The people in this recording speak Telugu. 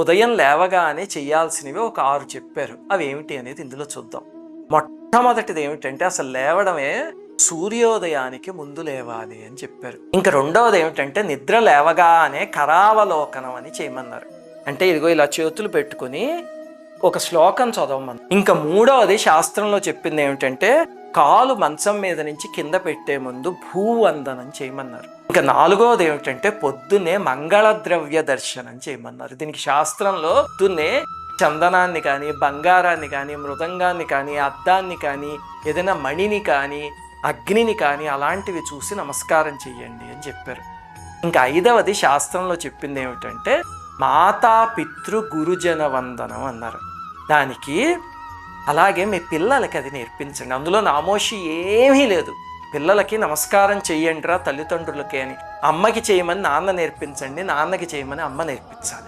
ఉదయం లేవగానే చేయాల్సినవి ఒక 6 చెప్పారు. అవి ఏమిటి అనేది ఇందులో చూద్దాం. మొట్టమొదటిది ఏమిటంటే అసలు లేవడమే సూర్యోదయానికి ముందు లేవాలి అని చెప్పారు. ఇంకా రెండవది ఏమిటంటే నిద్ర లేవగానే కరావలోకనం అని చేయమన్నారు. అంటే ఇదిగో ఇలా చేతులు పెట్టుకుని ఒక శ్లోకం చదవమని. ఇంకా మూడవది శాస్త్రంలో చెప్పింది ఏమిటంటే కాలు మంచం మీద నుంచి కింద పెట్టే ముందు భూవందనం చేయమన్నారు. ఇంకా నాలుగవది ఏమిటంటే పొద్దున్నే మంగళద్రవ్య దర్శనం చేయమన్నారు. దీనికి శాస్త్రంలో పొద్దున్నే చందనాన్ని కానీ, బంగారాన్ని కానీ, మృదంగాన్ని కానీ, అద్దాన్ని కానీ, ఏదైనా మణిని కానీ, అగ్నిని కానీ అలాంటివి చూసి నమస్కారం చెయ్యండి అని చెప్పారు. ఇంకా ఐదవది శాస్త్రంలో చెప్పింది ఏమిటంటే మాతా పితృ గురుజన వందనం అన్నారు. దానికి అలాగే మీ పిల్లలకి అది నేర్పించండి. అందులో నామోషి ఏమీ లేదు. పిల్లలకి నమస్కారం చెయ్యండిరా తల్లిదండ్రులకి అని. అమ్మకి చేయమని నాన్న నేర్పించండి, నాన్నకి చేయమని అమ్మ నేర్పించాలి.